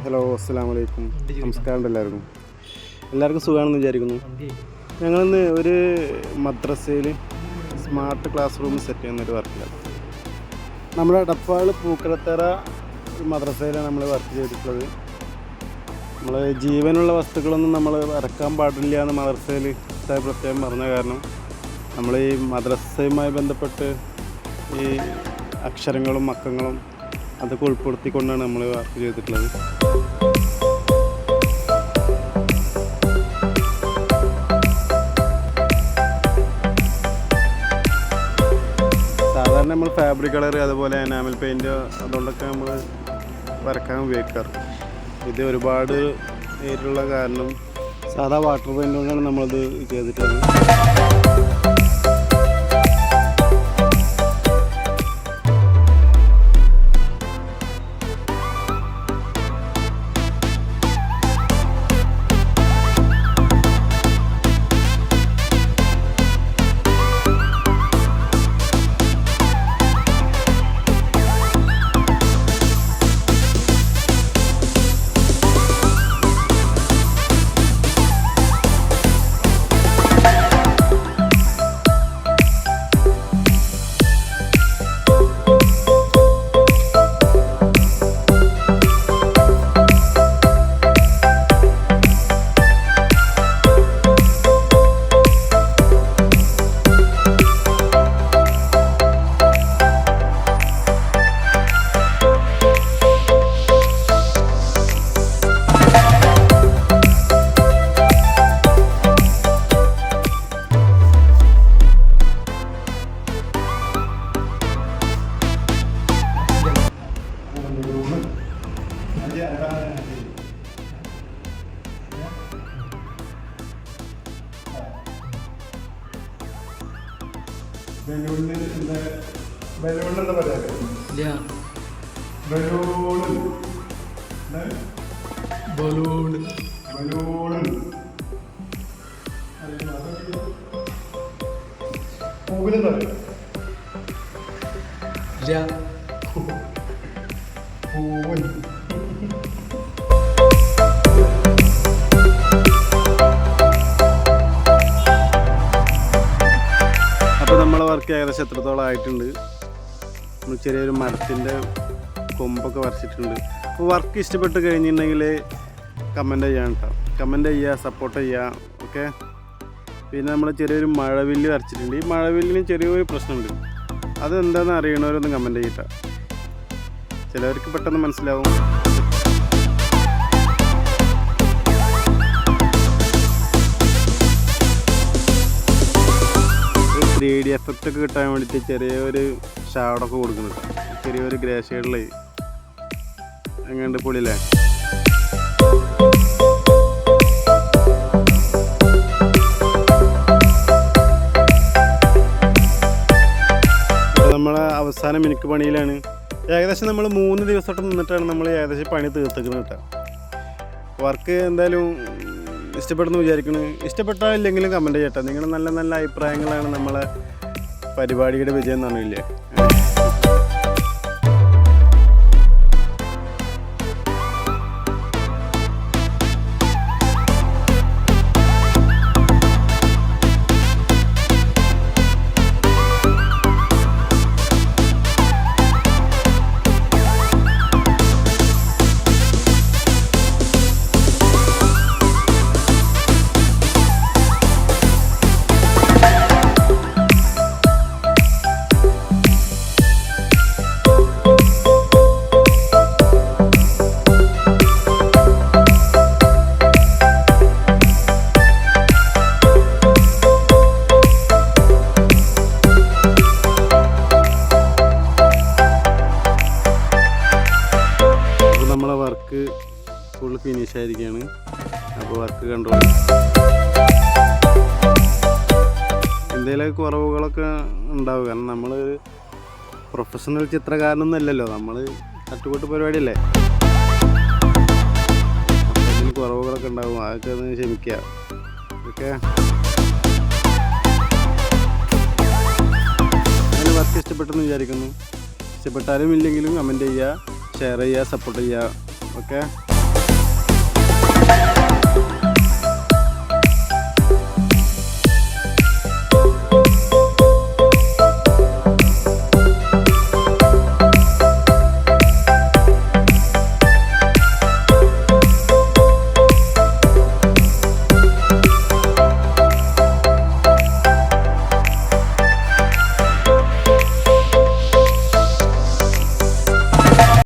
Hello, അസ്സലാമു അലൈക്കും. നമസ്കാരം. എല്ലാവർക്കും സുഖമാണെന്ന് വിചാരിക്കുന്നു. ഞങ്ങളിന്ന് ഒരു മദ്രസയിൽ സ്മാർട്ട് ക്ലാസ് റൂം സെറ്റ് ചെയ്യുന്നൊരു വർക്കിലാണ്. നമ്മുടെ എടപ്പാൾ പൂക്കരത്തറ മദ്രസയിലാണ് നമ്മൾ വർക്ക് ചെയ്തിട്ടുള്ളത്. നമ്മൾ ജീവനുള്ള വസ്തുക്കളൊന്നും നമ്മൾ ഇറക്കാൻ പാടില്ല എന്ന് മദ്രസയിൽ പ്രത്യേകം പറഞ്ഞ കാരണം നമ്മൾ ഈ മദ്രസയുമായി ബന്ധപ്പെട്ട് ഈ അക്ഷരങ്ങളും അക്കങ്ങളും അതൊക്കെ ഉൾപ്പെടുത്തിക്കൊണ്ടാണ് നമ്മൾ വർക്ക് ചെയ്തിട്ടുള്ളത്. സാധാരണ നമ്മൾ ഫാബ്രിക് കളർ അതുപോലെ എനാമൽ പെയിൻറ്റ് അതുകൊണ്ടൊക്കെ നമ്മൾ വരക്കാൻ ഉപയോഗിക്കാറ്. ഇത് ഒരുപാട് നേരിട്ടുള്ള കാരണം സാധാ വാട്ടർ പെയിൻറ്റ് കൊണ്ടാണ് നമ്മളത് ചെയ്തിട്ടുള്ളത്. ബലൂൺ എന്താ പറയാ? പൂവിലെന്താ പറയാ? പൂവൻ. അപ്പോൾ നമ്മളെ വർക്ക് ഏകദേശം എത്രത്തോളം ആയിട്ടുണ്ട്. നമ്മൾ ചെറിയൊരു മരത്തിൻ്റെ കൊമ്പൊക്കെ വരച്ചിട്ടുണ്ട്. അപ്പോൾ വർക്ക് ഇഷ്ടപ്പെട്ട് കഴിഞ്ഞിട്ടുണ്ടെങ്കിൽ കമൻറ്റ് ചെയ്യാൻ കേട്ടോ. കമൻറ്റ് ചെയ്യുക, സപ്പോർട്ട് ചെയ്യുക. ഓക്കെ. പിന്നെ നമ്മൾ ചെറിയൊരു മഴവില്ല് വരച്ചിട്ടുണ്ട്. ഈ മഴവില്ലിന് ചെറിയൊരു പ്രശ്നമുണ്ട്. അതെന്താണെന്ന് അറിയണവരൊന്നും കമൻറ്റ് ചെയ്യട്ടോ. ചിലവർക്ക് പെട്ടെന്ന് മനസ്സിലാവും. 3D എഫക്റ്റ് ഒക്കെ കിട്ടാൻ വേണ്ടിയിട്ട് ചെറിയൊരു ഷാഡൊക്കെ കൊടുക്കുന്നുണ്ട്. ചെറിയൊരു ഗ്രേ ഷെയ്ഡിൽ എങ്ങനെയുണ്ട്? പൊളിയല്ലേ? അപ്പോൾ നമ്മളെ അവസാന മിനുക്ക് പണിയിലാണ്. ഏകദേശം നമ്മൾ 3 ദിവസമായിട്ട് നിന്നിട്ടാണ് നമ്മൾ ഏകദേശം പണി തീർത്തിക്കുന്നത് കേട്ടോ. വർക്ക് എന്തായാലും ഇഷ്ടപ്പെടുന്നു വിചാരിക്കുന്നു. ഇഷ്ടപ്പെട്ടാലില്ലെങ്കിലും കമൻറ്റ് ചെയ്യട്ടെ. നിങ്ങൾ നല്ല നല്ല അഭിപ്രായങ്ങളാണ് നമ്മളെ പരിപാടിയുടെ വിജയം എന്ന് പറഞ്ഞില്ലേ. നമ്മളെ വർക്ക് ഫുൾ ഫിനിഷ് ആയിരിക്കുകയാണ്. അപ്പോൾ വർക്ക് കണ്ടോളൂ. എന്തെങ്കിലും കുറവുകളൊക്കെ ഉണ്ടാവും. കാരണം നമ്മൾ പ്രൊഫഷണൽ ചിത്രകാരനൊന്നും അല്ലല്ലോ, നമ്മൾ തട്ടുകൂട്ട് പരിപാടിയല്ലേ. അപ്പോൾ ഇതിന് കുറവുകളൊക്കെ ഉണ്ടാവും. അതൊക്കെ ഒന്ന് ക്ഷമിക്കുക. ഓക്കെ. അങ്ങനെ വർക്ക് ഇഷ്ടപ്പെട്ടെന്ന് വിചാരിക്കുന്നു. ഇഷ്ടപ്പെട്ടാലും ഇല്ലെങ്കിലും കമൻറ്റ് ചെയ്യുക, ഷെയർ ചെയ്യുക, സപ്പോർട്ട് ചെയ്യുക. ഓക്കെ. ബൈ.